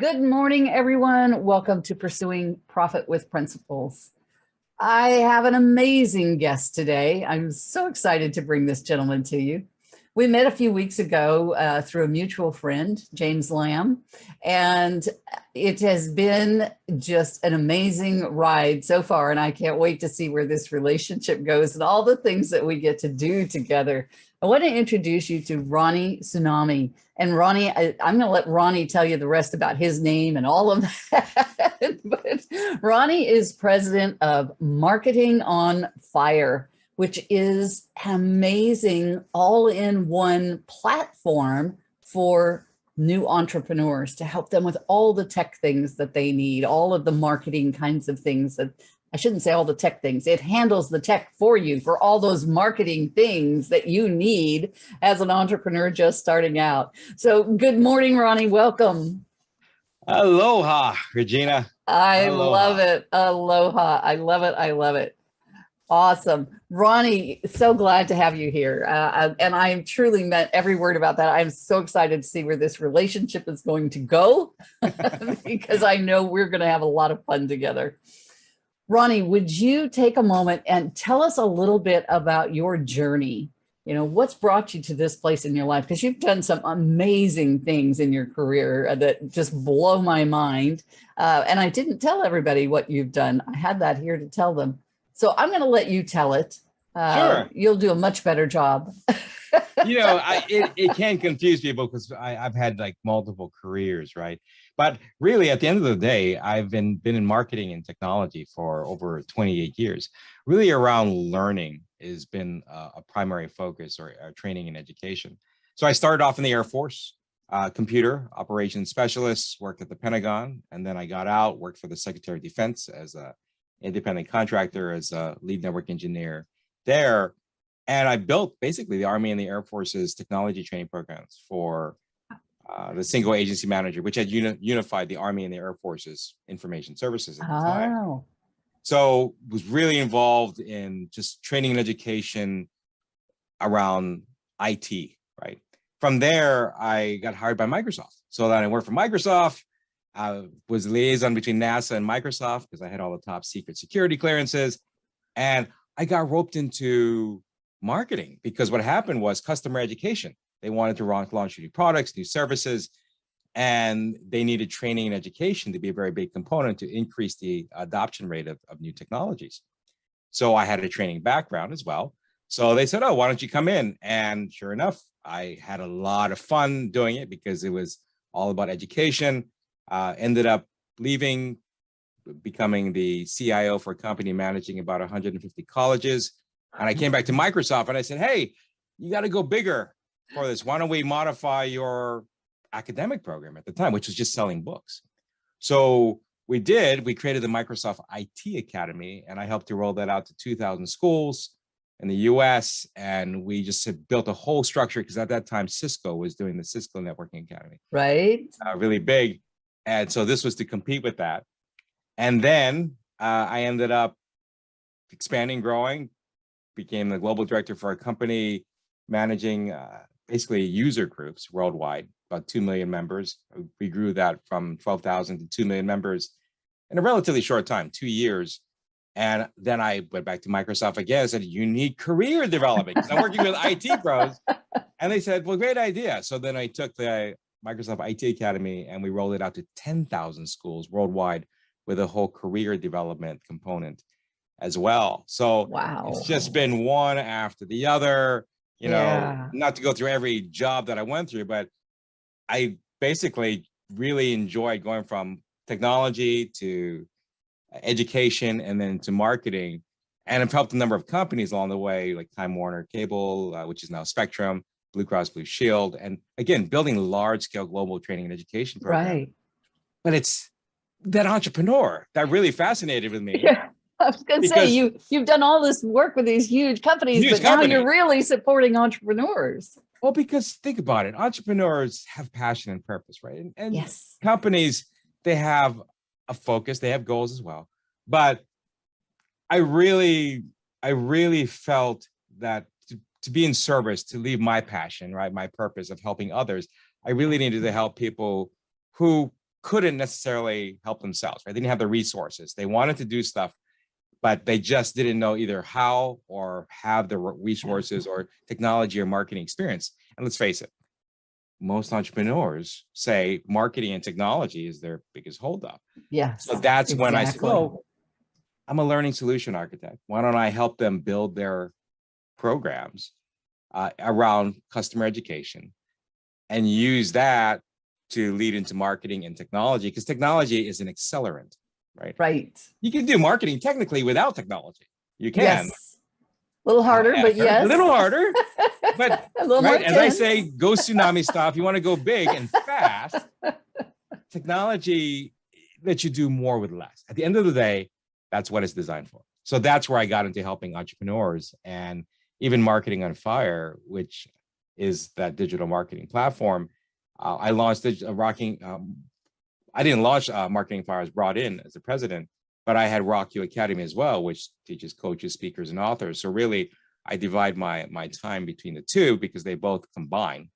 Good morning, everyone. Welcome to Pursuing Profit with Principles. I have an amazing guest today. I'm so excited to bring this gentleman to you. We met a few weeks ago through a mutual friend, James Lamb, and it has been just an amazing ride so far, and I can't wait to see where this relationship goes and all the things that we get to do together. I want to introduce you to Ronnie Tsunami. And Ronnie, I'm going to let Ronnie tell you the rest about his name and all of that. But Ronnie is president of Marketing on Fire, which is an amazing all-in-one platform for new entrepreneurs to help them with all the tech things that they need, all of the marketing kinds of things that I shouldn't say all the tech things. It handles the tech for you for all those marketing things that you need as an entrepreneur just starting out. So good morning, Ronnie. Welcome. Aloha, Regina. I love it. Aloha. I love it. I love it. Awesome. Ronnie, so glad to have you here. And I truly meant every word about that. I'm so excited to see where this relationship is going to go because I know we're going to have a lot of fun together. Ronnie, would you take a moment and tell us a little bit about your journey? You know, what's brought you to this place in your life? Because you've done some amazing things in your career that just blow my mind. And I didn't tell everybody what you've done. I had that here to tell them. So I'm going to let you tell it. Sure. You'll do a much better job. You know, it can confuse people because I've had like multiple careers, right? But really, at the end of the day, I've been in marketing and technology for over 28 years. Really around learning has been a primary focus or training and education. So I started off in the Air Force, computer operations specialist, worked at the Pentagon, and then I got out, worked for the Secretary of Defense as an independent contractor, as a lead network engineer there. And I built basically the Army and the Air Force's technology training programs for the single agency manager, which had unified the Army and the Air Force's information services at the time. So was really involved in just training and education around IT, right? From there, I got hired by Microsoft. So then I worked for Microsoft. I was the liaison between NASA and Microsoft because I had all the top secret security clearances. And I got roped into marketing because what happened was customer education. They wanted to launch new products, new services, and they needed training and education to be a very big component to increase the adoption rate of new technologies. So I had a training background as well. So they said, oh, why don't you come in? And sure enough, I had a lot of fun doing it because it was all about education. Ended up leaving, becoming the CIO for a company managing about 150 colleges. And I came back to Microsoft and I said, hey, you got to go bigger for this. Why don't we modify your academic program at the time, which was just selling books. So we created the Microsoft IT Academy, and I helped to roll that out to 2,000 schools in the US. And we just built a whole structure because at that time, Cisco was doing the Cisco Networking Academy. Right. Really big. And so this was to compete with that. And then I ended up expanding, growing, became the global director for a company managing basically user groups worldwide, about 2 million members. We grew that from 12,000 to 2 million members in a relatively short time, 2 years. And then I went back to Microsoft again, said, you need career development because I'm working with IT pros. And they said, well, great idea. So then I took the Microsoft IT Academy and we rolled it out to 10,000 schools worldwide with a whole career development component as well. So It's just been one after the other, you know, not to go through every job that I went through, but I basically really enjoyed going from technology to education and then to marketing. And I've helped a number of companies along the way, like Time Warner Cable, which is now Spectrum, Blue Cross Blue Shield, and again, building large scale global training and education programs. Right. But it's that entrepreneur that really fascinated with me. Yeah. I was going to say, you've done all this work with these huge companies, but now you're really supporting entrepreneurs. Well, because think about it, entrepreneurs have passion and purpose, right? And yes, companies, they have a focus, they have goals as well. But I really felt that to be in service, to leave my passion, right, my purpose of helping others, I really needed to help people who couldn't necessarily help themselves, right? They didn't have the resources. They wanted to do stuff, but they just didn't know either how or have the resources or technology or marketing experience. And let's face it, most entrepreneurs say marketing and technology is their biggest holdup. Yes. So that's exactly. when I said, well, I'm a learning solution architect. Why don't I help them build their programs around customer education and use that to lead into marketing and technology? Because technology is an accelerant, right? Right. You can do marketing technically without technology. You can. Yes. A little harder, but yes. A little harder, but a little right, more as I say, go tsunami style. You want to go big and fast. Technology lets you do more with less. At the end of the day, that's what it's designed for. So that's where I got into helping entrepreneurs, and even Marketing on Fire, which is that digital marketing platform. I launched I didn't launch Marketing on Fire. I was brought in as the president, but I had Rock You Academy as well, which teaches coaches, speakers, and authors. So really, I divide my time between the two because they both combine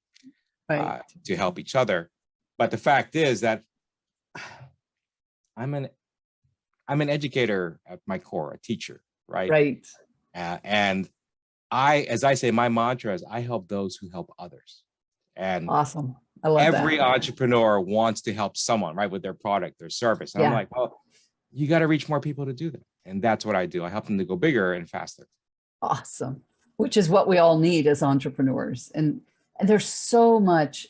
to help each other. But the fact is that I'm an educator at my core, a teacher, right? Right. And as I say, my mantra is I help those who help others. And awesome. I love every entrepreneur wants to help someone, right, with their product, their service. And I'm like, well, you got to reach more people to do that. And that's what I do. I help them to go bigger and faster. Awesome. Which is what we all need as entrepreneurs. And there's so much,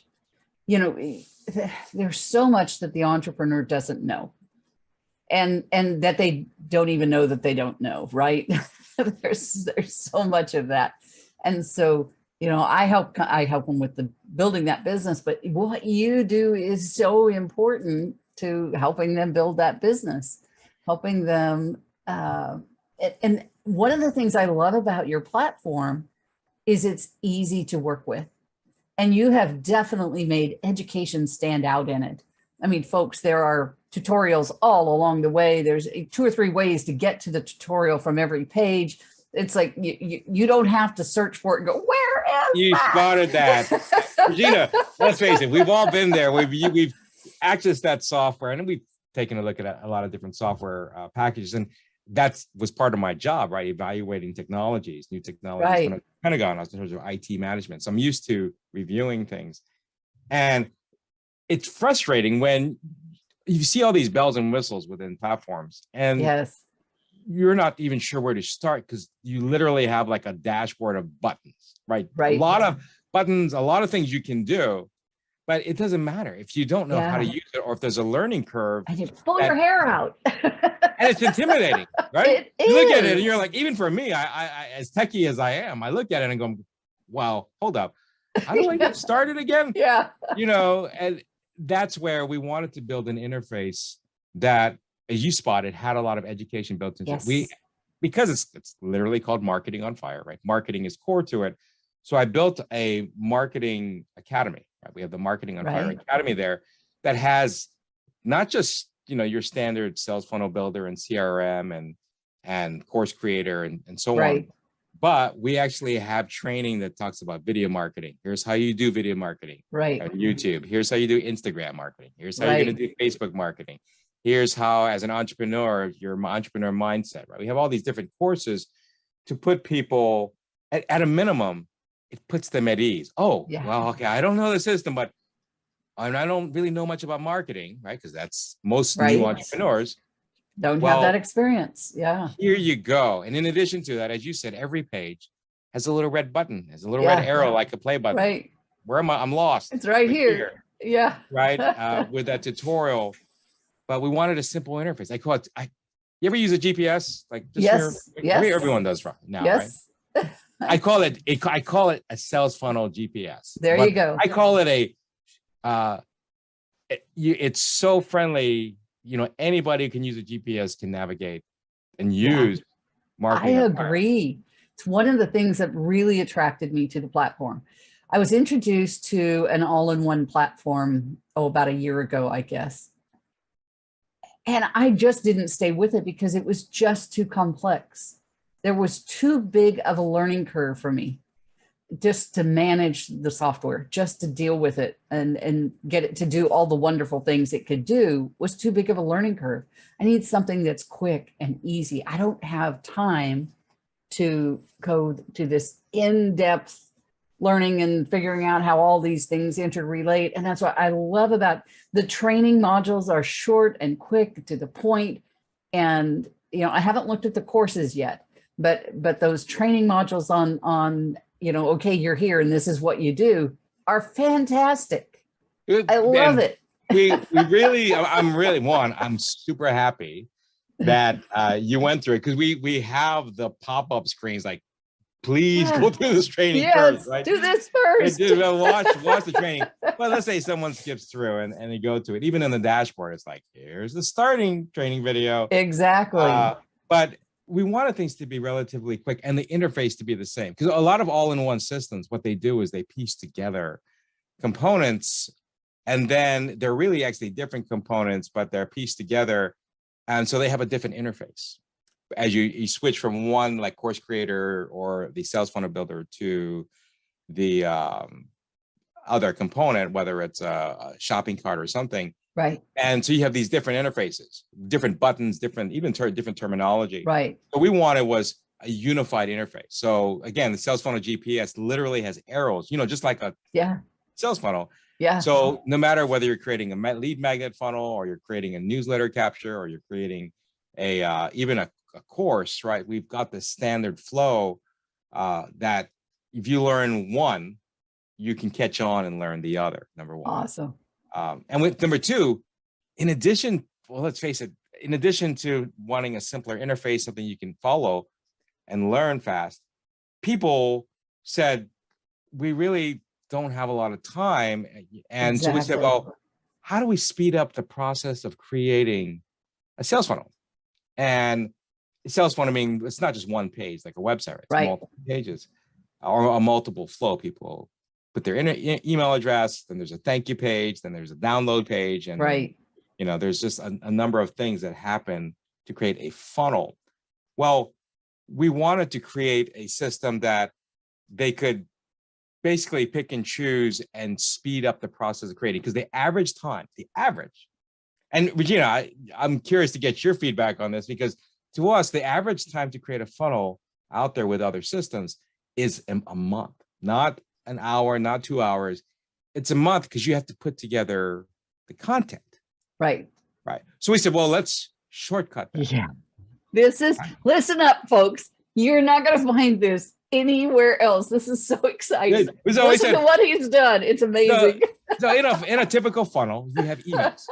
there's so much that the entrepreneur doesn't know. And that they don't even know that they don't know, right? there's so much of that. And so, I help them with the building that business, but what you do is so important to helping them build that business, helping them. And one of the things I love about your platform is it's easy to work with. And you have definitely made education stand out in it. I mean, folks, there are tutorials all along the way. There's 2 or 3 ways to get to the tutorial from every page. It's like you don't have to search for it and go, where is you that? spotted that. Regina, let's face it, we've all been there. We've accessed that software, and we've taken a look at a lot of different software packages. And that was part of my job, right? Evaluating technologies, new technologies. Right. When I was at Pentagon, I was in charge of IT management. So I'm used to reviewing things. And it's frustrating when you see all these bells and whistles within platforms, and yes, you're not even sure where to start because you literally have like a dashboard of buttons, right? Right. A lot of buttons, a lot of things you can do, but it doesn't matter if you don't know how to use it or if there's a learning curve. And you pull your hair out. And it's intimidating, right? You look at it and you're like, even for me, I as techie as I am, I look at it and go, wow, hold up. How do I get started again? Yeah. And that's where we wanted to build an interface that, as you spotted, had a lot of education built into it. Because it's literally called Marketing on Fire, right? Marketing is core to it. So I built a marketing academy, right? We have the Marketing on Fire Academy there that has not just, your standard sales funnel builder and CRM and course creator and so on. But we actually have training that talks about video marketing. Here's how you do video marketing on YouTube. Here's how you do Instagram marketing. Here's how you're going to do Facebook marketing. Here's how, as an entrepreneur, your entrepreneur mindset, right? We have all these different courses to put people at a minimum, it puts them at ease. Oh, well, okay, I don't know the system, but I don't really know much about marketing, right? Because that's most new entrepreneurs. Don't have that experience. Yeah. Here you go. And in addition to that, as you said, every page has a little red button, has a little red arrow like a play button. Right. Where am I? I'm lost. It's right here. Yeah. Right. With that tutorial. But we wanted a simple interface. I call it, you ever use a GPS? Like just everyone does now, right? I call it a sales funnel GPS. There you go. I call it it's so friendly. Anybody who can use a GPS can navigate and use marketing. I agree. It's one of the things that really attracted me to the platform. I was introduced to an all-in-one platform, about a year ago, I guess. And I just didn't stay with it because it was just too complex. There was too big of a learning curve for me. just to manage the software, just to deal with it and get it to do all the wonderful things it could do was too big of a learning curve. I need something that's quick and easy. I don't have time to go to this in-depth learning and figuring out how all these things interrelate. And that's what I love about the training modules are short and quick to the point. And, you know, I haven't looked at the courses yet, but those training modules on, you know, okay, you're here and this is what you do are fantastic. I love it. we really, I'm super happy that you went through it, because we have the pop-up screens like, please go through this training first, right? Do this first. Watch the training. But let's say someone skips through and they go to it. Even in the dashboard, it's like, here's the starting training video. Exactly. But we wanted things to be relatively quick and the interface to be the same. Because a lot of all-in-one systems, what they do is they piece together components, and then they're really actually different components, but they're pieced together. And so they have a different interface as you switch from one, like course creator or the sales funnel builder, to the other component, whether it's a shopping cart or something. Right. And so you have these different interfaces, different buttons, different terminology. Right. What we wanted was a unified interface. So again, the sales funnel GPS literally has arrows, you know, just like a sales funnel. Yeah. So no matter whether you're creating a lead magnet funnel, or you're creating a newsletter capture, or you're creating even a course, right? We've got the standard flow that if you learn one, you can catch on and learn the other, number one. Awesome. And with number two, in addition, well, let's face it, in addition to wanting a simpler interface, something you can follow and learn fast, people said, we really don't have a lot of time. And so we said, well, how do we speed up the process of creating a sales funnel? And sales funnel, I mean, it's not just one page like a website, it's multiple pages or a multiple flow. People put their email address, then there's a thank you page, then there's a download page, and then, you know, there's just a number of things that happen to create a funnel. Well, we wanted to create a system that they could basically pick and choose and speed up the process of creating, because the average, and Regina, I'm curious to get your feedback on this, because to us, the average time to create a funnel out there with other systems is a month, not an hour, not 2 hours. It's a month, because you have to put together the content. Right. So we said, well, let's shortcut that. Yeah. This is, listen up, folks. You're not going to find this anywhere else. This is so exciting. Listen to what he's done. It's amazing. So in a typical funnel, you have emails.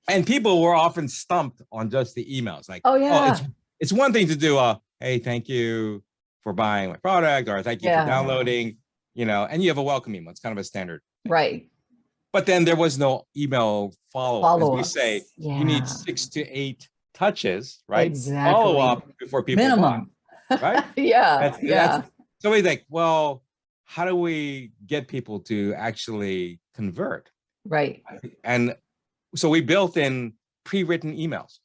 And people were often stumped on just the emails. Like, it's one thing to do hey, thank you for buying my product, or thank you for downloading, you know, and you have a welcome email. It's kind of a standard thing. Right. But then there was no email follow-up. As we say, you need 6 to 8 touches, right? Exactly. Follow up before people buy, right? That's, so we think, well, how do we get people to actually convert? Right. And so we built in pre-written emails.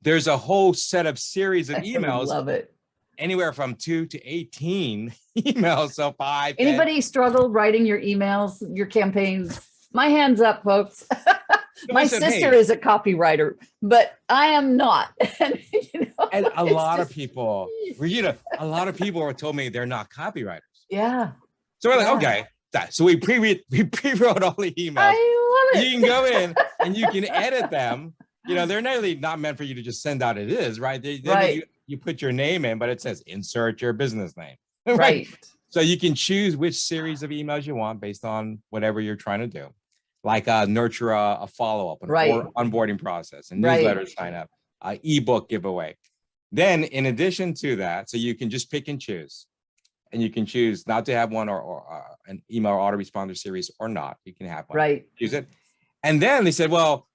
There's a whole set of series of emails. I love it. Anywhere from 2 to 18 emails. So 5. Anybody struggled writing your emails, your campaigns? My hands up, folks. My sister is a copywriter, but I am not. And, you know, and a lot of people, Regina, a lot of people were told me they're not copywriters. Yeah. So we're like, okay. So we pre-wrote all the emails. I love it. You can go in and you can edit them. You know, they're really not meant for you to just send out. It is, right? You put your name in, but it says insert your business name. Right. So you can choose which series of emails you want based on whatever you're trying to do. Like nurture a follow-up, or onboarding process, and newsletter sign up, ebook giveaway. Then in addition to that, so you can just pick and choose. And you can choose not to have one or an email autoresponder series or not. You can have one. Use it. And then they said, well,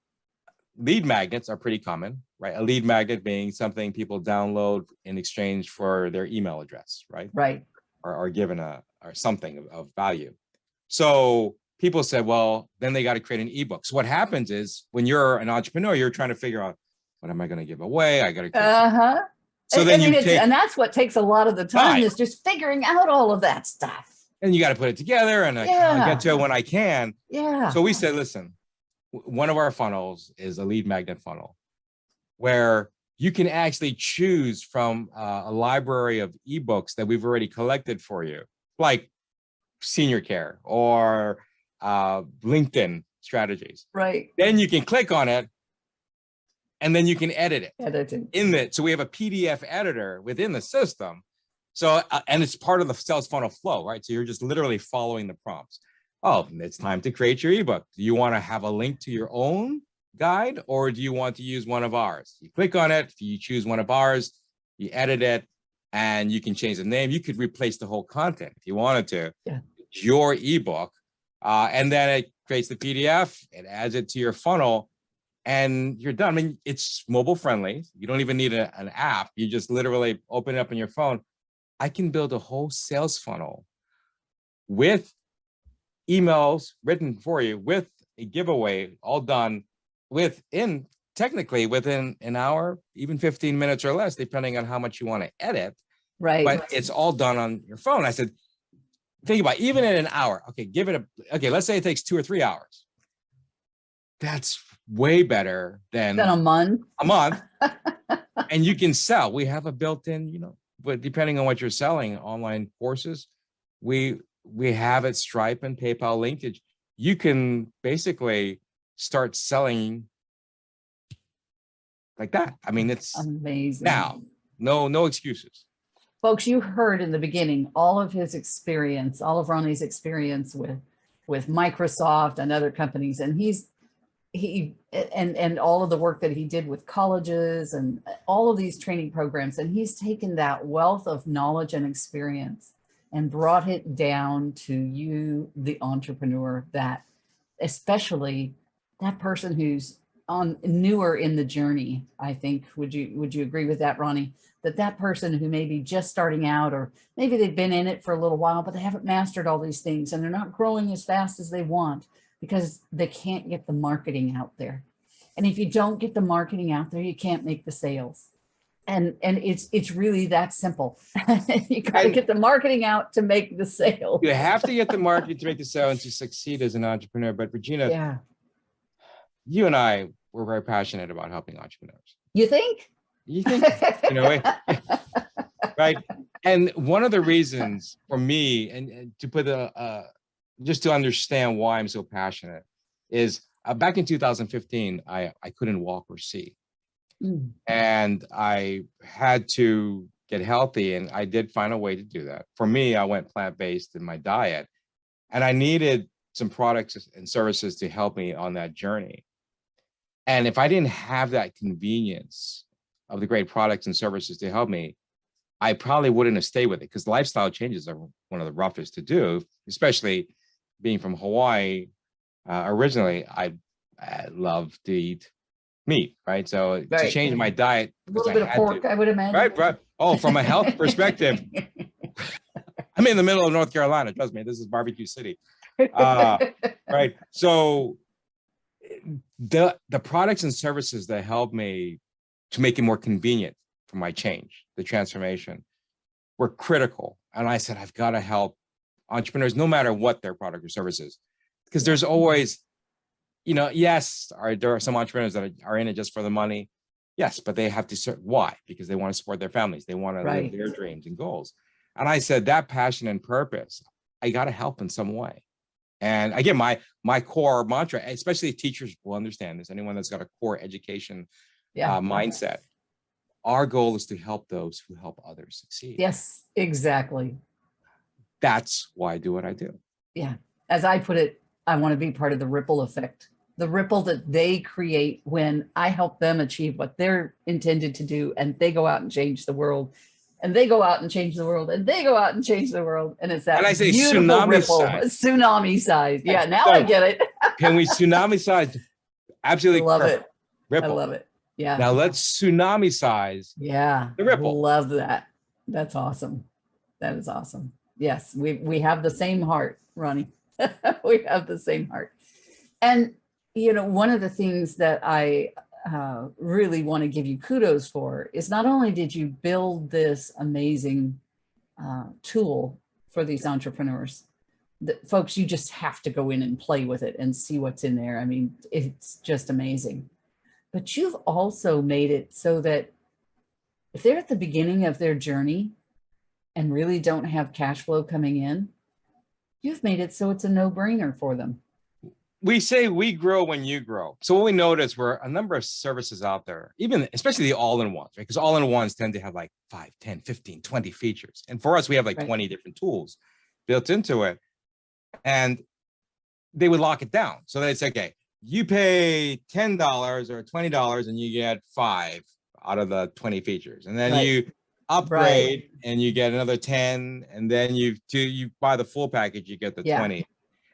lead magnets are pretty common, right? A lead magnet being something people download in exchange for their email address, right? Or given or something of value. So people said, well, then they got to create an ebook. So what happens is when you're an entrepreneur, you're trying to figure out, what am I going to give away? I got to create So then and that's what takes a lot of the time is just figuring out all of that stuff. And you got to put it together, and I'll get to it when I can. Yeah. So we said, listen, one of our funnels is a lead magnet funnel where you can actually choose from a library of ebooks that we've already collected for you, like senior care or LinkedIn strategies. Right. Then you can click on it, and then you can edit it. In it. So we have a PDF editor within the system. So, and it's part of the sales funnel flow, right? So you're just literally following the prompts. Oh, it's time to create your ebook. Do you want to have a link to your own guide, or do you want to use one of ours? You click on it, you choose one of ours, you edit it, and you can change the name. You could replace the whole content if you wanted to. Yeah. Your ebook, and then it creates the PDF, it adds it to your funnel, and you're done. I mean, it's mobile friendly. You don't even need an app. You just literally open it up on your phone. I can build a whole sales funnel with emails written for you, with a giveaway all done technically within an hour, even 15 minutes or less, depending on how much you want to edit. Right. But it's all done on your phone. I said, think about it, even in an hour. Okay, let's say it takes 2 or 3 hours. That's way better than a month. And you can sell. We have a built-in, but depending on what you're selling, online courses, we have it Stripe and PayPal linkage. You can basically start selling like that. I mean, it's amazing. Now, no excuses. Folks, you heard in the beginning all of his experience, all of Ronnie's experience with Microsoft and other companies, and and all of the work that he did with colleges and all of these training programs, and he's taken that wealth of knowledge and experience and brought it down to you, the entrepreneur, that especially that person who's newer in the journey. I think, would you agree with that, Ronnie? That person who may be just starting out, or maybe they've been in it for a little while, but they haven't mastered all these things and they're not growing as fast as they want because they can't get the marketing out there. And if you don't get the marketing out there, you can't make the sales. And it's really that simple. You got to get the marketing out to make the sale. You have to get the marketing to make the sale and to succeed as an entrepreneur. But Regina, you and I were very passionate about helping entrepreneurs. You think? Right? And one of the reasons for me, and to put just to understand why I'm so passionate, is back in 2015, I couldn't walk or see. And I had to get healthy, and I did find a way to do that. For me, I went plant-based in my diet, and I needed some products and services to help me on that journey. And if I didn't have that convenience of the great products and services to help me, I probably wouldn't have stayed with it, because lifestyle changes are one of the roughest to do, especially being from Hawaii. Originally, I love to eat meat, right? So to change my diet, a little bit of pork, I would imagine. Right. Oh, from a health perspective, I'm in the middle of North Carolina. Trust me, this is barbecue city. Right. So the products and services that help me to make it more convenient for my change, the transformation, were critical. And I said, I've got to help entrepreneurs, no matter what their product or service is, because there's always, yes, there are some entrepreneurs that are in it just for the money. Yes, but they have to why? Because they want to support their families. They want to live their dreams and goals. And I said, that passion and purpose, I got to help in some way. And again, my core mantra, especially teachers will understand this, anyone that's got a core education mindset, our goal is to help those who help others succeed. Yes, exactly. That's why I do what I do. Yeah. As I put it, I want to be part of the ripple effect, the ripple that they create when I help them achieve what they're intended to do, and they go out and change the world, and they go out and change the world, and they go out and change the world. And it's that and I say beautiful tsunami ripple, size. Tsunami size. Yeah, now I get it. Can we tsunami size? Absolutely. I love perfect. it. Ripple. I love it. Yeah. Now let's tsunami size. Yeah. The ripple. Love that. That's awesome. That is awesome. Yes, we have the same heart, Ronnie. We have the same heart. And, one of the things that I really want to give you kudos for is not only did you build this amazing tool for these entrepreneurs, folks, you just have to go in and play with it and see what's in there. I mean, it's just amazing. But you've also made it so that if they're at the beginning of their journey and really don't have cash flow coming in, you've made it so it's a no-brainer for them. We say we grow when you grow. So what we notice were a number of services out there, even especially the all-in-ones, right? Because all-in-ones tend to have like 5, 10, 15, 20 features. And for us, we have like 20 different tools built into it. And they would lock it down. So they'd say, okay, you pay $10 or $20 and you get 5 out of the 20 features. And then you upgrade and you get another 10. And then you buy the full package, you get the 20.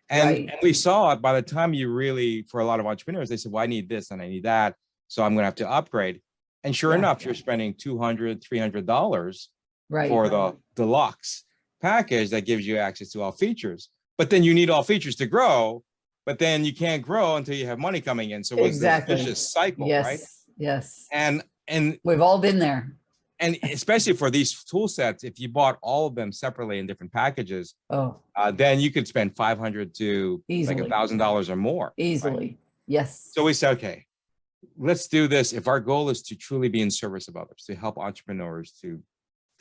And we saw it by the time you really, for a lot of entrepreneurs, they said, well, I need this and I need that. So I'm going to have to upgrade. And sure enough, you're spending $200, $300 for the deluxe package that gives you access to all features. But then you need all features to grow, but then you can't grow until you have money coming in. So it's this vicious cycle, right? Yes. And we've all been there. And especially for these tool sets, if you bought all of them separately in different packages, then you could spend $500 to like $1,000 or more. Easily. Right? Yes. So we said, okay, let's do this. If our goal is to truly be in service of others, to help entrepreneurs, to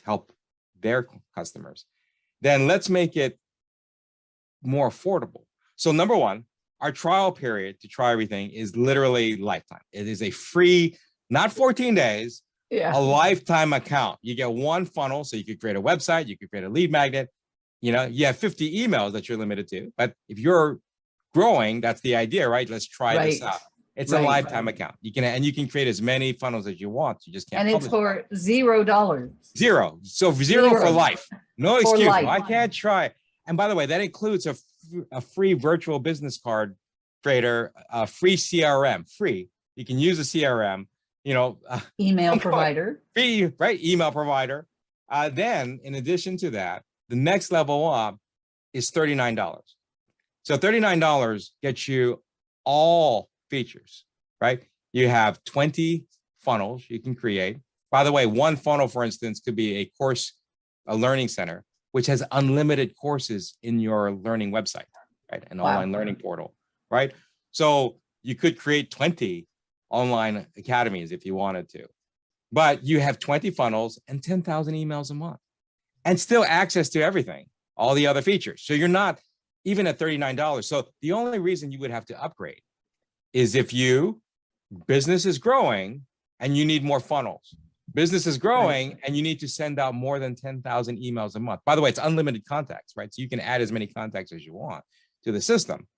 help their customers, then let's make it more affordable. So number one, our trial period to try everything is literally lifetime. It is a free, not 14 days, a lifetime account. You get one funnel, so you could create a website, you could create a lead magnet. You know, you have 50 emails that you're limited to. But if you're growing, that's the idea, right? Let's try this out. It's a lifetime account. You can create as many funnels as you want. You just can't. And it's for $0. Zero. So zero for life. No excuse. I can't try. And by the way, that includes a free virtual business card creator, a free CRM, free. You can use a CRM, email provider. Free, right? Email provider. Then in addition to that, the next level up is $39. So $39 gets you all features, right? You have 20 funnels you can create. By the way, one funnel, for instance, could be a course, a learning center, which has unlimited courses in your learning website, right? An online learning portal, right? So you could create 20 online academies if you wanted to, but you have 20 funnels and 10,000 emails a month and still access to everything, all the other features. So you're not even at $39. So the only reason you would have to upgrade is if business is growing and you need more funnels. Business is growing and you need to send out more than 10,000 emails a month. By the way, it's unlimited contacts, right? So you can add as many contacts as you want to the system.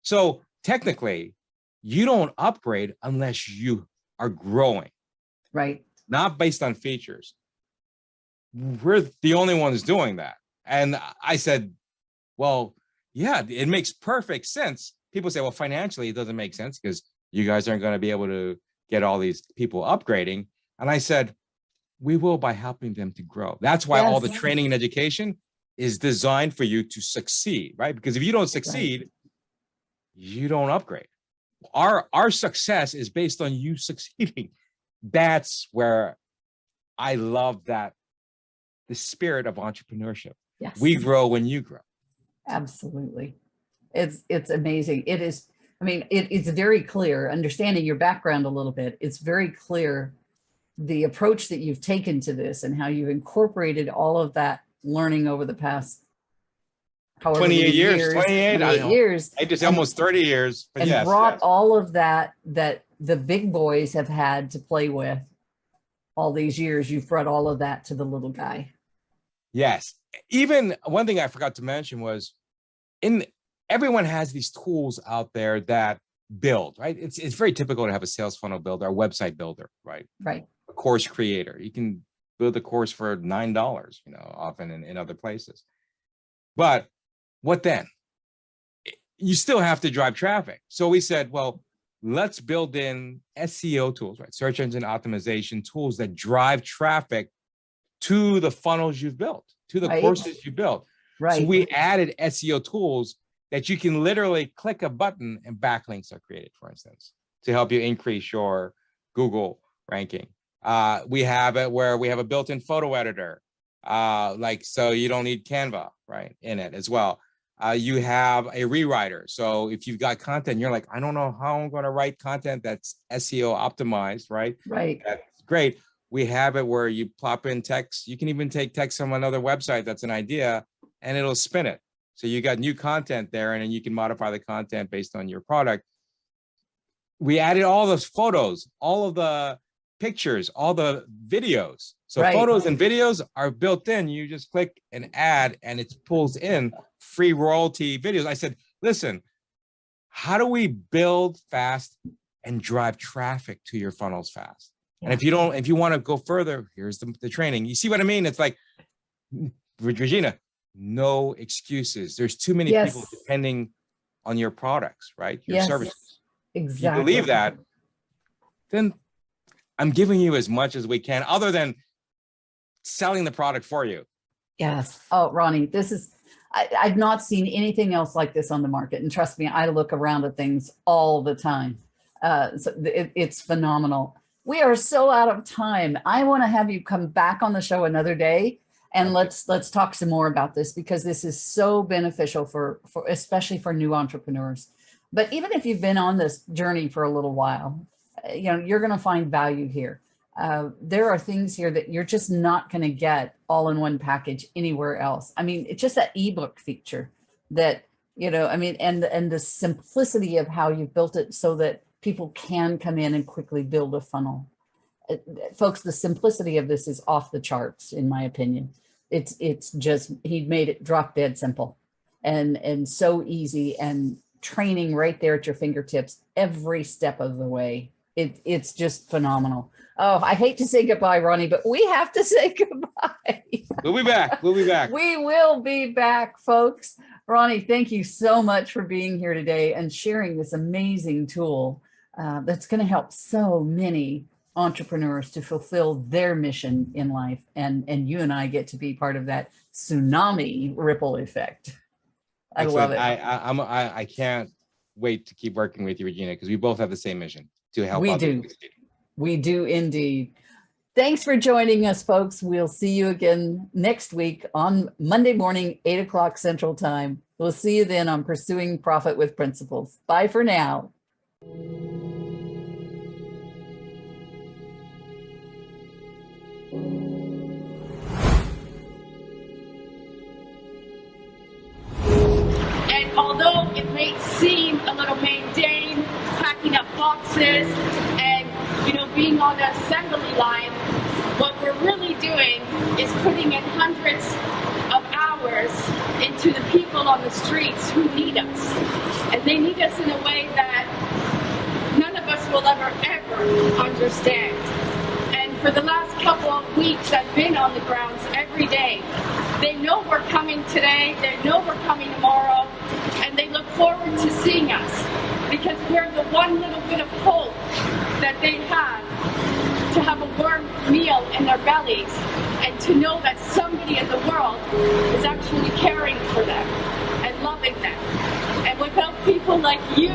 So technically, you don't upgrade unless you are growing. Right. Not based on features. We're the only ones doing that. And I said, well, yeah, it makes perfect sense. People say, well, financially, it doesn't make sense because you guys aren't going to be able to get all these people upgrading. And I said, we will by helping them to grow. That's why all the training and education is designed for you to succeed, right? Because if you don't succeed, you don't upgrade. Our success is based on you succeeding. That's where I love that, the spirit of entrepreneurship. Yes. We grow when you grow. Absolutely. It's amazing. It is, I mean, it's very clear, understanding your background a little bit, it's very clear the approach that you've taken to this and how you've incorporated all of that learning over the past 28 years. 28 years. I just almost 30 years. But and brought all of that the big boys have had to play with all these years. You've brought all of that to the little guy. Yes. Even one thing I forgot to mention was everyone has these tools out there that build, right? It's very typical to have a sales funnel builder, a website builder, right? Right. A course creator. You can build a course for $9, often in other places. But what then? You still have to drive traffic. So we said, well, let's build in SEO tools, right? Search engine optimization tools that drive traffic to the funnels you've built, to the courses you built. Right. So we added SEO tools that you can literally click a button and backlinks are created, for instance, to help you increase your Google ranking. We have it where we have a built-in photo editor. So you don't need Canva, right, in it as well. You have a rewriter. So if you've got content, you're like, I don't know how I'm going to write content that's SEO optimized, right? Right. That's great. We have it where you plop in text. You can even take text from another website that's an idea, and it'll spin it. So you got new content there, and then you can modify the content based on your product. We added all those photos, all of the pictures, all the videos. So photos and videos are built in. You just click and add, and it pulls in free royalty videos. I said, listen, how do we build fast and drive traffic to your funnels fast? Yeah. And if you want to go further, here's the training. You see what I mean? It's like, Regina, no excuses. There's too many people depending on your products, right? Your services. Exactly. If you believe that, then I'm giving you as much as we can, other than selling the product for you. Yes. Oh, Ronnie, I've not seen anything else like this on the market. And trust me, I look around at things all the time. It's phenomenal. We are so out of time. I want to have you come back on the show another day, and let's talk some more about this, because this is so beneficial for especially for new entrepreneurs. But even if you've been on this journey for a little while, you're going to find value here. There are things here that you're just not going to get all in one package anywhere else. I mean, it's just that ebook feature that, and the simplicity of how you've built it so that people can come in and quickly build a funnel. Folks, the simplicity of this is off the charts, in my opinion. It's just, he made it drop dead simple and so easy, and training right there at your fingertips every step of the way. It's just phenomenal. Oh, I hate to say goodbye, Ronnie, but we have to say goodbye. We'll be back. We'll be back. We will be back, folks. Ronnie, thank you so much for being here today and sharing this amazing tool that's going to help so many entrepreneurs to fulfill their mission in life. And you and I get to be part of that tsunami ripple effect. I love it. I can't wait to keep working with you, Regina, because we both have the same mission to help others. We do indeed. Thanks for joining us, folks. We'll see you again next week on Monday morning, 8 o'clock Central Time. We'll see you then on Pursuing Profit with Principles. Bye for now. And although it may seem a little mundane, packing up boxes and being on the assembly line, what we're really doing is putting in hundreds of hours into the people on the streets who need us. And they need us in a way that none of us will ever understand. And for the last couple of weeks, I've been on the grounds every day. They know we're coming today, they know we're coming tomorrow, and they look forward to seeing us, because we're the one little bit of hope that they have, to have a warm meal in their bellies and to know that somebody in the world is actually caring for them and loving them. And without people like you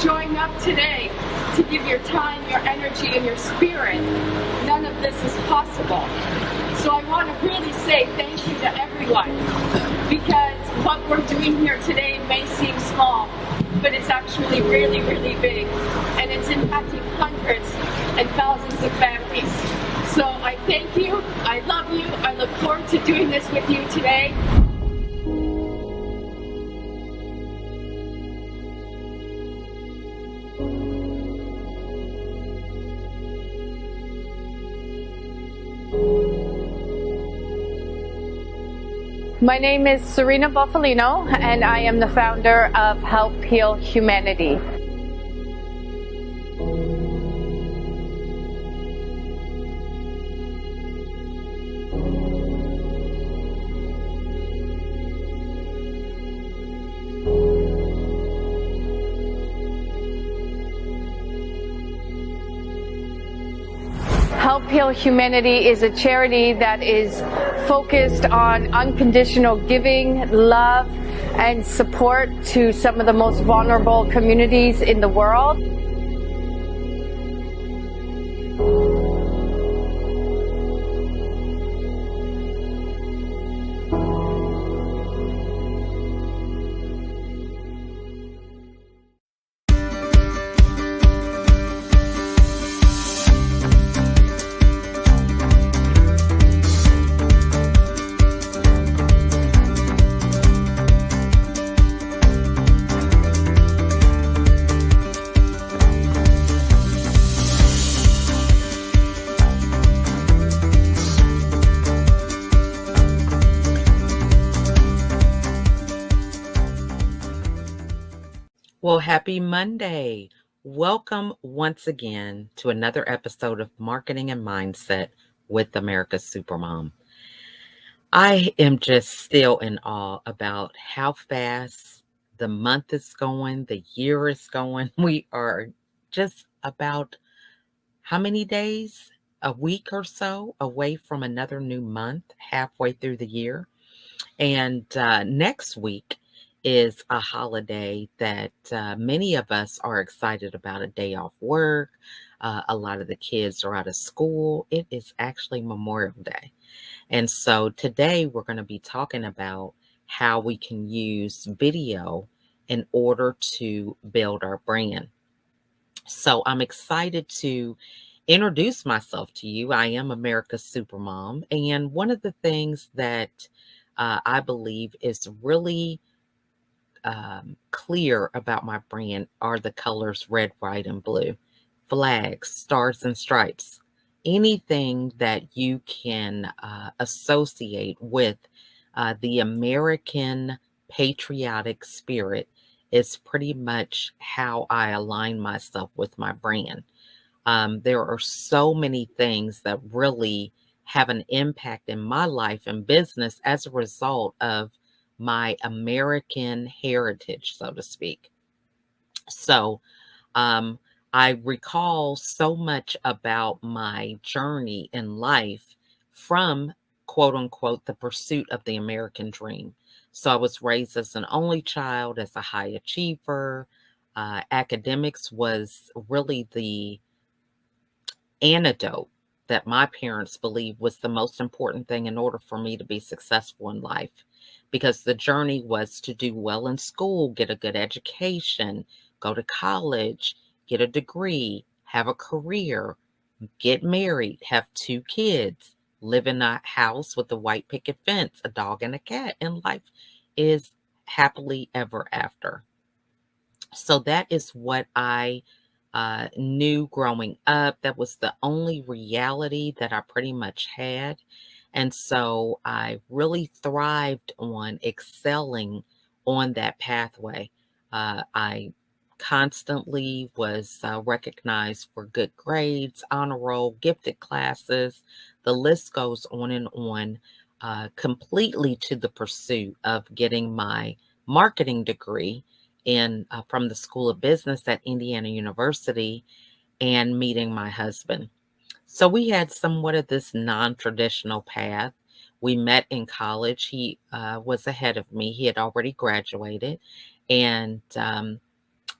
showing up today to give your time, your energy, and your spirit, none of this is possible. So I want to really say thank you to everyone, because what we're doing here today may seem small, but it's actually really, really big, and it's impacting hundreds and thousands of families. So I thank you, I love you, I look forward to doing this with you today. My name is Serena Buffalino, and I am the founder of Help Heal Humanity. Help Heal Humanity is a charity that is focused on unconditional giving, love, and support to some of the most vulnerable communities in the world. Well, happy Monday. Welcome once again to another episode of Marketing and Mindset with America's Supermom. I am just still in awe about how fast the month is going, the year is going. We are just about how many days? A week or so away from another new month, halfway through the year. And next week is a holiday that many of us are excited about, a day off work. A lot of the kids are out of school. It is actually Memorial Day. And so today we're going to be talking about how we can use video in order to build our brand. So I'm excited to introduce myself to you. I am America's Supermom. And one of the things that I believe is really clear about my brand are the colors red, white, and blue, flags, stars, and stripes. Anything that you can associate with the American patriotic spirit is pretty much how I align myself with my brand. There are so many things that really have an impact in my life and business as a result of my American heritage, so to speak. So, um, I recall so much about my journey in life from quote unquote the pursuit of the American dream. So, I was raised as an only child, as a high achiever. Academics was really the antidote that my parents believed was the most important thing in order for me to be successful in life. Because the journey was to do well in school, get a good education, go to college, get a degree, have a career, get married, have 2 kids, live in a house with a white picket fence, a dog, and a cat, and life is happily ever after. So that is what I knew growing up. That was the only reality that I pretty much had. And so I really thrived on excelling on that pathway. I constantly was recognized for good grades, honor roll, gifted classes. The list goes on and on, completely to the pursuit of getting my marketing degree in from the School of Business at Indiana University and meeting my husband. So we had somewhat of this non-traditional path. We met in college. He was ahead of me. He had already graduated, and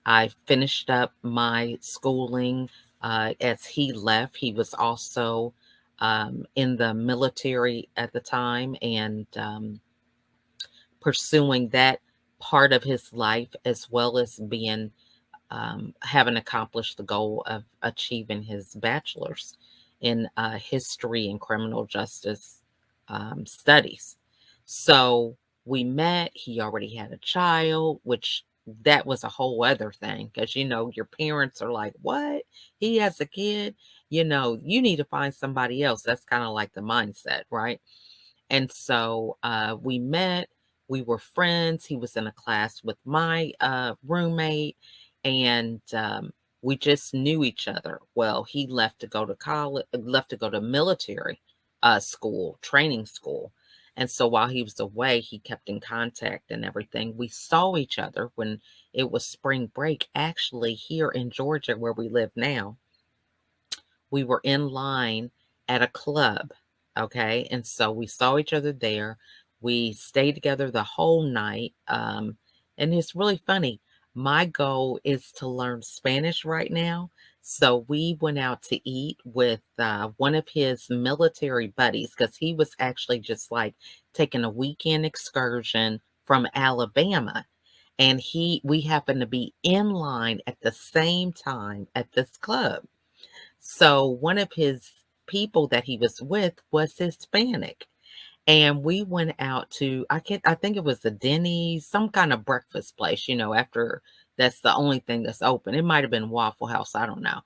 I finished up my schooling as he left. He was also in the military at the time, and pursuing that part of his life as well as being having accomplished the goal of achieving his bachelor's in history and criminal justice studies. So we met. He already had a child, which that was a whole other thing because your parents are like, "What? He has a kid? You need to find somebody else." That's kind of like the mindset, right? And so we met, we were friends. He was in a class with my roommate, and we just knew each other. Well, he left to go to college, left to go to military school, training school. And so while he was away, he kept in contact and everything. We saw each other when it was spring break, actually, here in Georgia, where we live now. We were in line at a club. Okay. And so we saw each other there. We stayed together the whole night. And it's really funny. My goal is to learn Spanish right now. So we went out to eat with one of his military buddies because he was actually just like taking a weekend excursion from Alabama. And we happened to be in line at the same time at this club. So one of his people that he was with was Hispanic. And we went out to, I think it was a Denny's, some kind of breakfast place, after that's the only thing that's open. It might have been Waffle House, I don't know.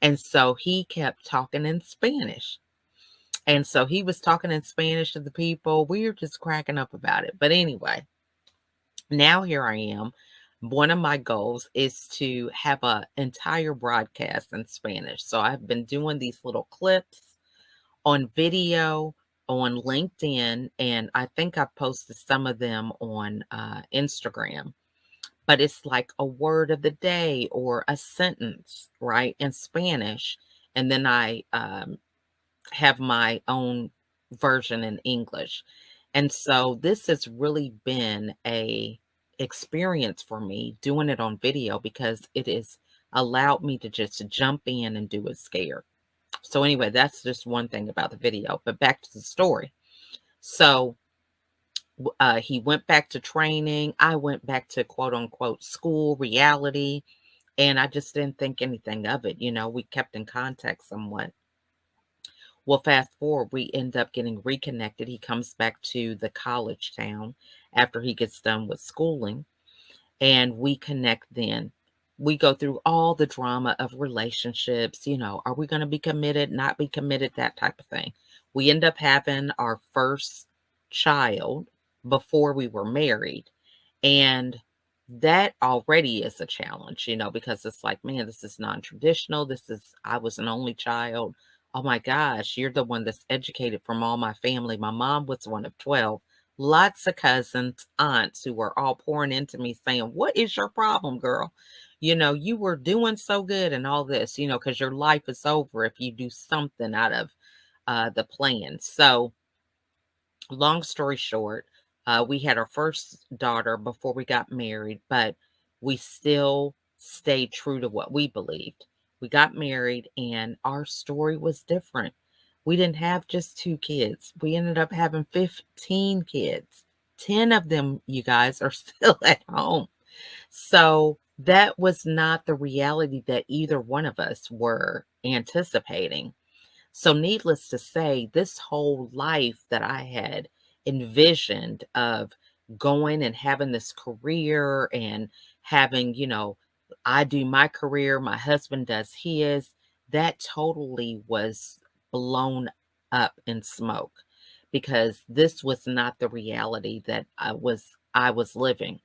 And so he kept talking in Spanish. And so he was talking in Spanish to the people. We were just cracking up about it. But anyway, now here I am. One of my goals is to have an entire broadcast in Spanish. So I've been doing these little clips on video on LinkedIn, and I think I've posted some of them on Instagram. But it's like a word of the day or a sentence, right, in Spanish. And then I have my own version in English. And so this has really been a experience for me doing it on video because it has allowed me to just jump in and do it scared. So anyway, that's just one thing about the video, but back to the story. So he went back to training. I went back to quote unquote school reality, and I just didn't think anything of it. We kept in contact somewhat. Well, fast forward, we end up getting reconnected. He comes back to the college town after he gets done with schooling, and we connect then. We go through all the drama of relationships, are we going to be committed, not be committed, that type of thing. We end up having our first child before we were married. And that already is a challenge, because it's like, man, this is non-traditional. I was an only child. Oh my gosh, you're the one that's educated from all my family. My mom was one of 12. Lots of cousins, aunts who were all pouring into me saying, what is your problem, girl? You were doing so good and all this, because your life is over if you do something out of the plan. So long story short, we had our first daughter before we got married, but we still stayed true to what we believed. We got married and our story was different. We didn't have just 2 kids. We ended up having 15 kids. 10 of them, you guys, are still at home. So that was not the reality that either one of us were anticipating. So, needless to say, this whole life that I had envisioned of going and having this career and having, I do my career, my husband does his, that totally was blown up in smoke because this was not the reality that I was living.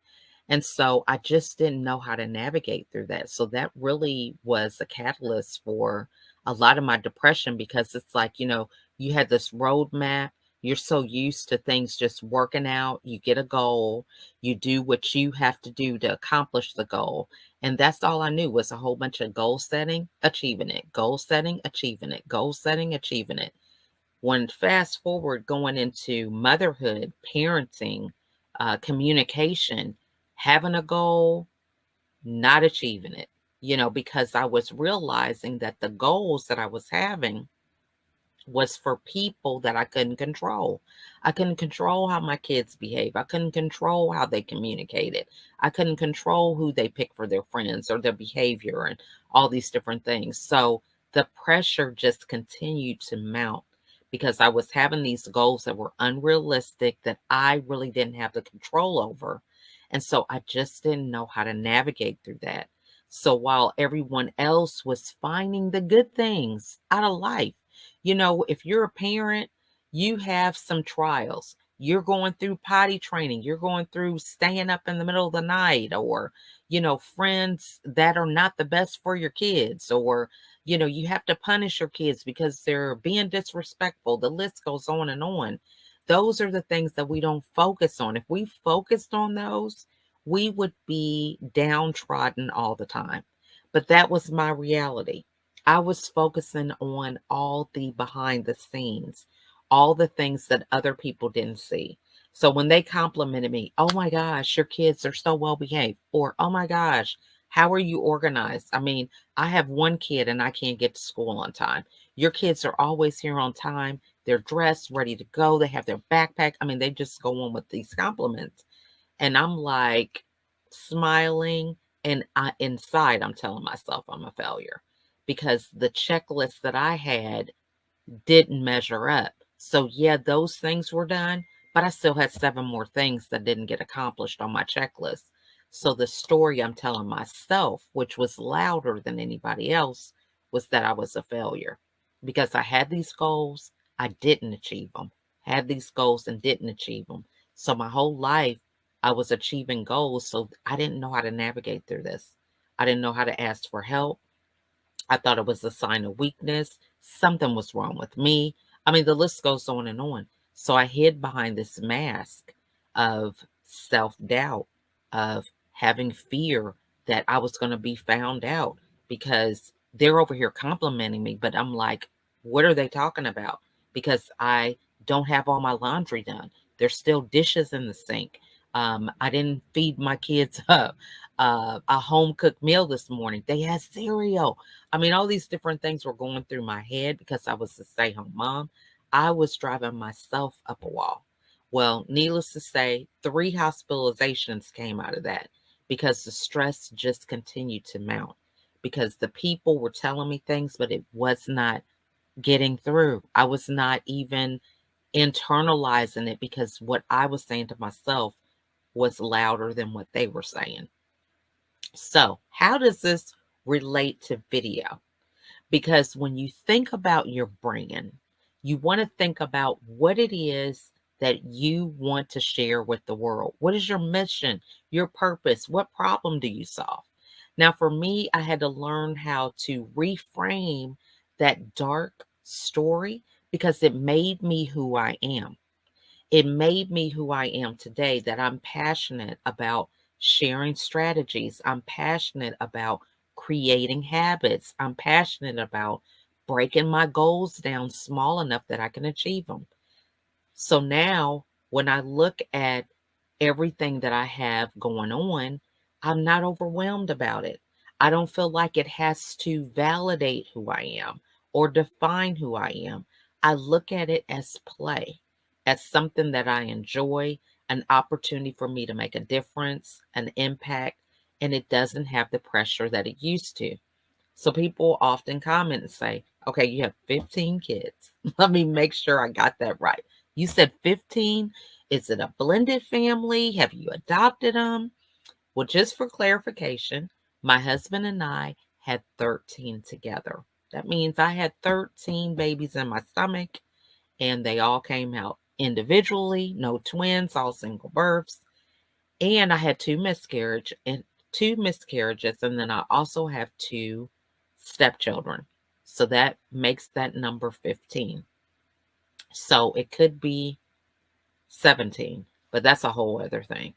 And so I just didn't know how to navigate through that. So that really was a catalyst for a lot of my depression because it's like, you had this roadmap. You're so used to things just working out. You get a goal, you do what you have to do to accomplish the goal. And that's all I knew was a whole bunch of goal setting, achieving it, goal setting, achieving it, goal setting, achieving it. When fast forward going into motherhood, parenting, communication, having a goal, not achieving it, because I was realizing that the goals that I was having was for people that I couldn't control. I couldn't control how my kids behave. I couldn't control how they communicated. I couldn't control who they pick for their friends or their behavior and all these different things. So the pressure just continued to mount because I was having these goals that were unrealistic that I really didn't have the control over. And so I just didn't know how to navigate through that. So while everyone else was finding the good things out of life, if you're a parent, you have some trials. You're going through potty training. You're going through staying up in the middle of the night or, friends that are not the best for your kids or, you have to punish your kids because they're being disrespectful. The list goes on and on. Those are the things that we don't focus on. If we focused on those, we would be downtrodden all the time. But that was my reality. I was focusing on all the behind the scenes, all the things that other people didn't see. So when they complimented me, oh my gosh, your kids are so well behaved, or oh my gosh, how are you organized? I mean, I have one kid and I can't get to school on time. Your kids are always here on time. They're dressed, ready to go. They have their backpack. I mean, they just go on with these compliments. And I'm like smiling. And inside, I'm telling myself I'm a failure because the checklist that I had didn't measure up. So, yeah, those things were done, but I still had 7 more things that didn't get accomplished on my checklist. So, the story I'm telling myself, which was louder than anybody else, was that I was a failure because I had these goals, I didn't achieve them, had these goals and didn't achieve them. So, my whole life, I was achieving goals. So I didn't know how to navigate through this. I didn't know how to ask for help. I thought it was a sign of weakness. Something was wrong with me. I mean, the list goes on and on. So I hid behind this mask of self doubt, of having fear that I was going to be found out because they're over here complimenting me. But I'm like, what are they talking about? Because I don't have all my laundry done. There's still dishes in the sink. I didn't feed my kids a home cooked meal this morning. They had cereal. I mean, all these different things were going through my head because I was a stay-home mom. I was driving myself up a wall. Well, needless to say, 3 hospitalizations came out of that because the stress just continued to mount. Because the people were telling me things, but it was not getting through. I was not even internalizing it because what I was saying to myself was louder than what they were saying. So, how does this relate to video? Because when you think about your brand, you want to think about what it is that you want to share with the world. What is your mission, your purpose? What problem do you solve? Now, for me, I had to learn how to reframe that dark story because it made me who I am. It made me who I am today, that I'm passionate about sharing strategies. I'm passionate about creating habits. I'm passionate about breaking my goals down small enough that I can achieve them. So now when I look at everything that I have going on, I'm not overwhelmed about it. I don't feel like it has to validate who I am or define who I am. I look at it as play, as something that I enjoy, an opportunity for me to make a difference, an impact, and it doesn't have the pressure that it used to. So people often comment and say, okay, you have 15 kids. Let me make sure I got that right. You said 15. Is it a blended family? Have you adopted them? Well, just for clarification, my husband and I had 13 together. That means I had 13 babies in my stomach and they all came out individually, no twins, all single births. And I had two miscarriages, and then I also have 2 stepchildren. So that makes that number 15. So it could be 17, but that's a whole other thing.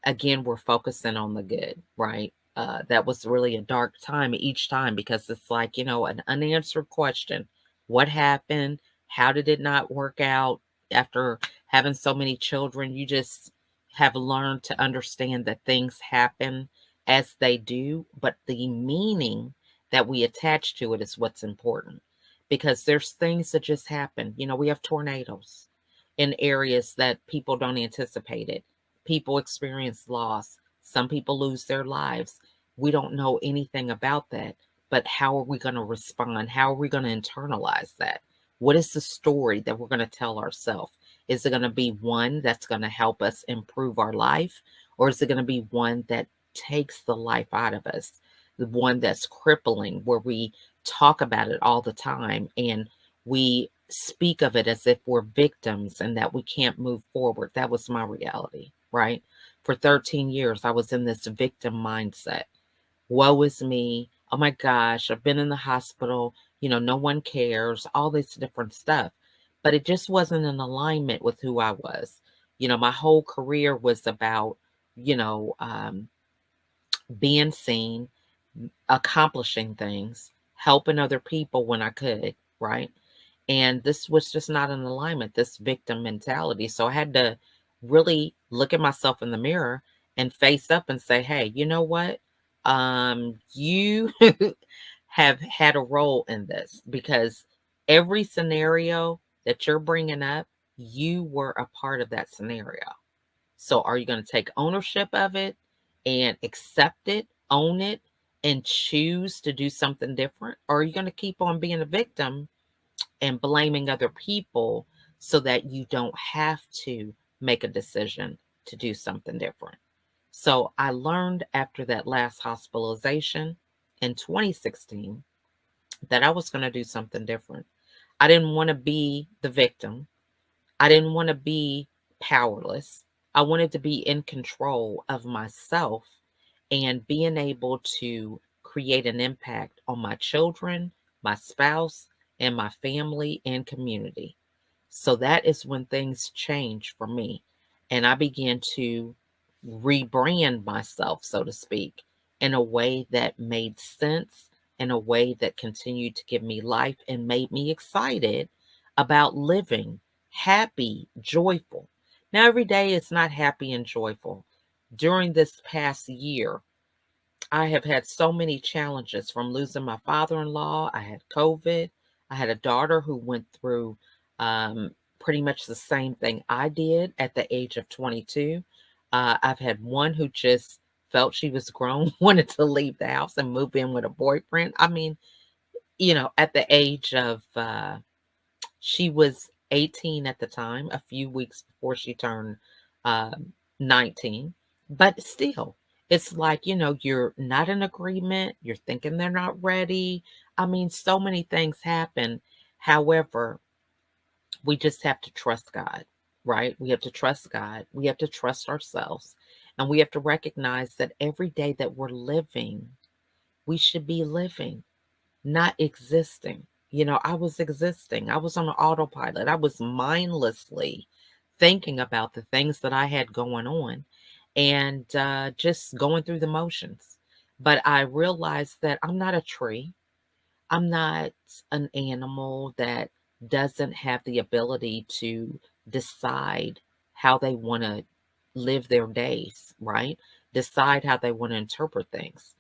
Again, we're focusing on the good, right? That was really a dark time each time because it's like, an unanswered question. What happened? How did it not work out? After having so many children, you just have learned to understand that things happen as they do, but the meaning that we attach to it is what's important because there's things that just happen. We have tornadoes in areas that people don't anticipate it. People experience loss. Some people lose their lives. We don't know anything about that. But how are we going to respond? How are we going to internalize that? What is the story that we're going to tell ourselves? Is it going to be one that's going to help us improve our life? Or is it going to be one that takes the life out of us? The one that's crippling, where we talk about it all the time and we speak of it as if we're victims and that we can't move forward. That was my reality, right? For 13 years, I was in this victim mindset. Woe is me. Oh my gosh, I've been in the hospital. No one cares, all this different stuff. But it just wasn't in alignment with who I was. My whole career was about, being seen, accomplishing things, helping other people when I could, right? And this was just not in alignment, this victim mentality. So I had to really look at myself in the mirror and face up and say, hey, you know what? You have had a role in this because every scenario that you're bringing up, you were a part of that scenario. So are you going to take ownership of it and accept it, own it, and choose to do something different? Or are you going to keep on being a victim and blaming other people so that you don't have to make a decision to do something different? So I learned after that last hospitalization in 2016 that I was going to do something different. I didn't want to be the victim. I didn't want to be powerless. I wanted to be in control of myself and being able to create an impact on my children, my spouse, and my family and community. So that is when things changed for me. And I began to rebrand myself, so to speak, in a way that made sense, in a way that continued to give me life and made me excited about living, happy, joyful. Now, every day is not happy and joyful. During this past year, I have had so many challenges from losing my father in law. I had COVID. I had a daughter who went through pretty much the same thing I did at the age of 22. I've had one who just felt she was grown, wanted to leave the house and move in with a boyfriend. I mean, at the age of, she was 18 at the time, a few weeks before she turned uh, 19. But still, it's like, you're not in agreement. You're thinking they're not ready. I mean, so many things happen. However, we just have to trust God, right? We have to trust God. We have to trust ourselves. And we have to recognize that every day that we're living, we should be living, not existing. I was existing. I was on an autopilot. I was mindlessly thinking about the things that I had going on and just going through the motions. But I realized that I'm not a tree. I'm not an animal that doesn't have the ability to decide how they want to live their days, right? Decide how they want to interpret things.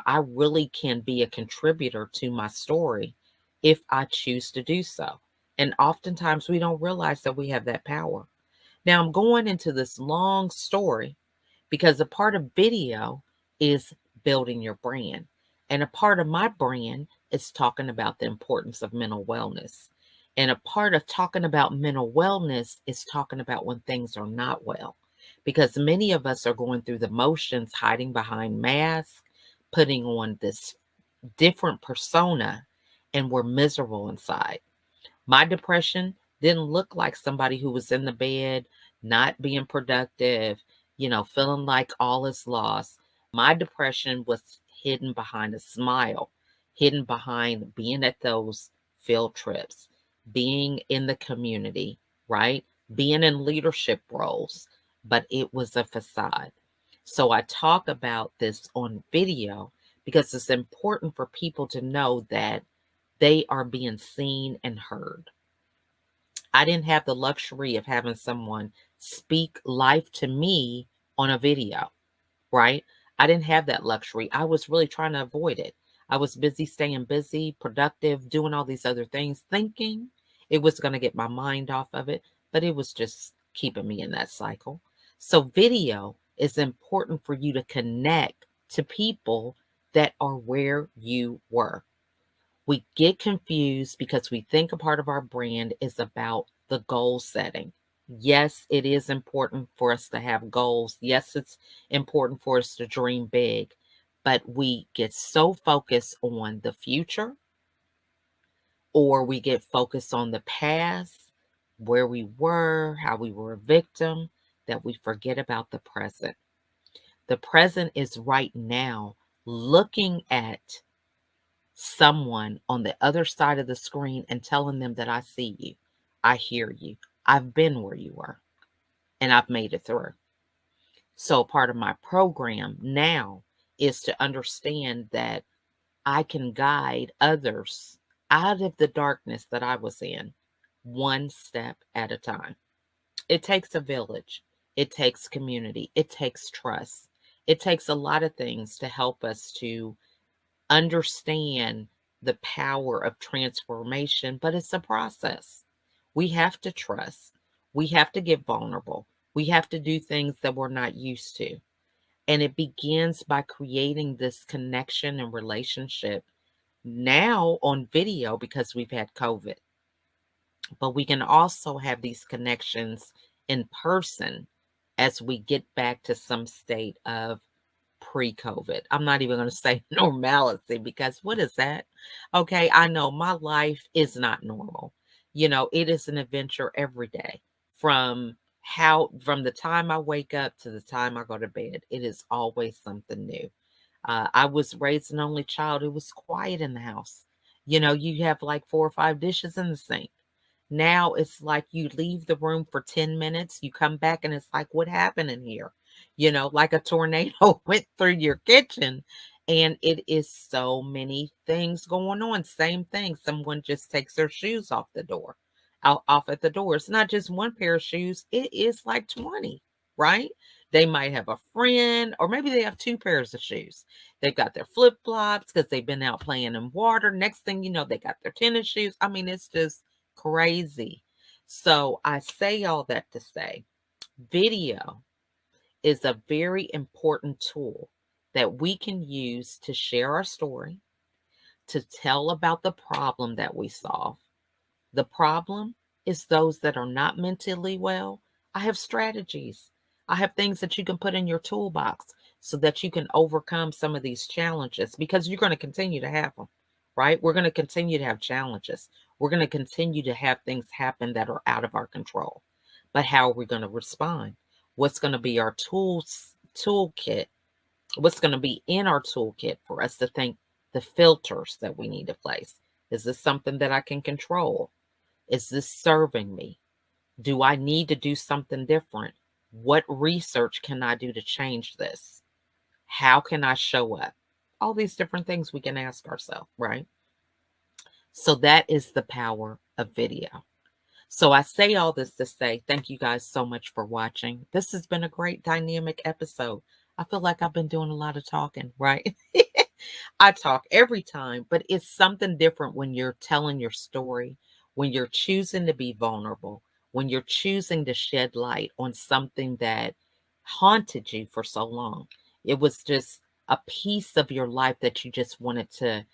I really can be a contributor to my story if I choose to do so. And oftentimes we don't realize that we have that power. Now, I'm going into this long story because a part of video is building your brand. And a part of my brand is talking about the importance of mental wellness. And a part of talking about mental wellness is talking about when things are not well. Because many of us are going through the motions, hiding behind masks, putting on this different persona, and we're miserable inside. My depression didn't look like somebody who was in the bed, not being productive, feeling like all is lost. My depression was hidden behind a smile, hidden behind being at those field trips, being in the community, right? Being in leadership roles, but it was a facade. So I talk about this on video because it's important for people to know that they are being seen and heard. I didn't have the luxury of having someone speak life to me on a video, right? I didn't have that luxury. I was really trying to avoid it. I was busy staying busy, productive, doing all these other things, thinking it was going to get my mind off of it, but it was just keeping me in that cycle. So, video is important for you to connect to people that are where you were. We get confused because we think a part of our brand is about the goal setting. Yes, it is important for us to have goals. Yes, it's important for us to dream big, but we get so focused on the future, or we get focused on the past, where we were, how we were a victim, that we forget about the present. The present is right now, looking at someone on the other side of the screen and telling them that I see you, I hear you, I've been where you were, and I've made it through. So part of my program now is to understand that I can guide others out of the darkness that I was in, one step at a time. It takes a village. It takes community. It takes trust. It takes a lot of things to help us to understand the power of transformation, but it's a process. We have to trust. We have to get vulnerable. We have to do things that we're not used to. And it begins by creating this connection and relationship now on video because we've had COVID. But we can also have these connections in person as we get back to some state of pre-COVID. I'm not even going to say normalcy because what is that? Okay, I know my life is not normal. It is an adventure every day, from how from the time I wake up to the time I go to bed, it is always something new. I was raised an only child. It was quiet in the house. You know, you have like 4 or 5 dishes in the sink. Now it's like you leave the room for 10 minutes, you come back and it's like, what happened in here? You know, like a tornado went through your kitchen. And it is so many things going on. Same thing. Someone just takes their shoes off the door, off at the door. It's not just one pair of shoes. It is like 20, right? They might have a friend, or maybe they have 2 pairs of shoes. They've got their flip-flops because they've been out playing in water. Next thing you know, they got their tennis shoes. I mean, it's just crazy. So I say all that to say, video is a very important tool that we can use to share our story, to tell about the problem that we solve. The problem is those that are not mentally well. I have strategies. I have things that you can put in your toolbox so that you can overcome some of these challenges, because you're going to continue to have them, right? We're going to continue to have challenges. We're going to continue to have things happen that are out of our control. But how are we going to respond? What's going to be our toolkit? What's going to be in our toolkit for us to think the filters that we need to place? Is this something that I can control? Is this serving me? Do I need to do something different? What research can I do to change this? How can I show up? All these different things we can ask ourselves, right? So that is the power of video. So I say all this to say thank you guys so much for watching. This has been a great dynamic episode. I feel like I've been doing a lot of talking, right? I talk every time, but it's something different when you're telling your story, when you're choosing to be vulnerable, when you're choosing to shed light on something that haunted you for so long. It was just a piece of your life that you just wanted to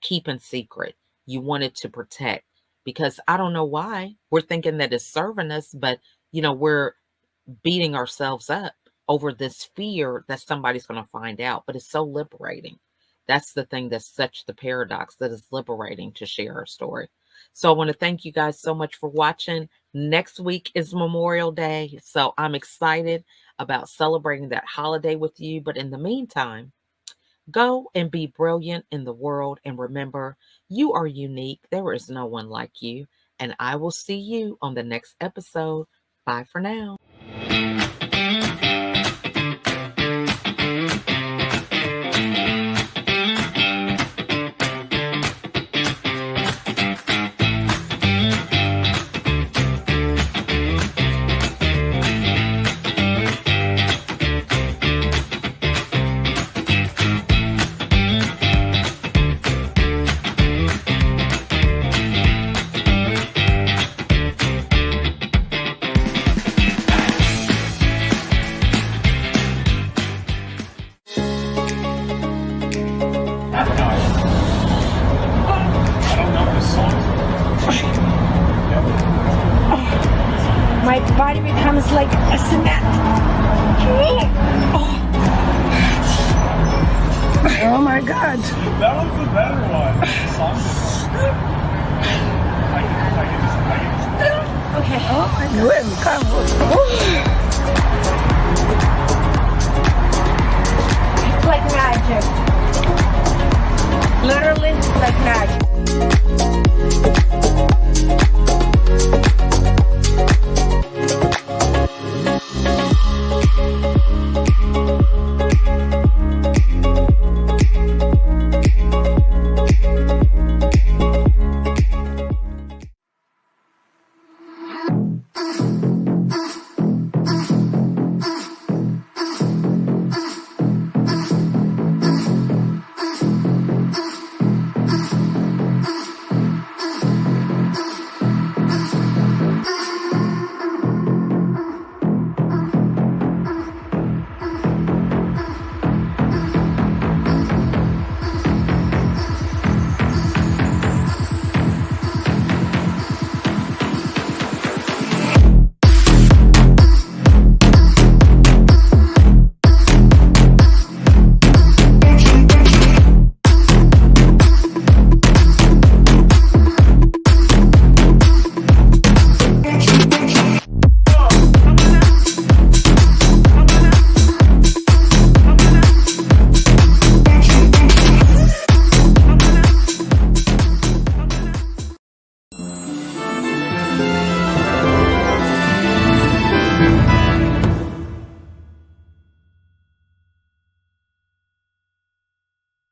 keep in secret. You wanted to protect, because I don't know why we're thinking that it's serving us, but you know, we're beating ourselves up over this fear that somebody's going to find out. But it's so liberating. That's the thing that's such the paradox, that is liberating to share our story. So I want to thank you guys so much for watching. Next week is Memorial Day, so I'm excited about celebrating that holiday with you. But in the meantime, go and be brilliant in the world. And remember, you are unique. There is no one like you. And I will see you on the next episode. Bye for now. My body becomes like a cement. Oh my God. That was the better one. Okay. Oh my God. It's like magic. Literally like magic.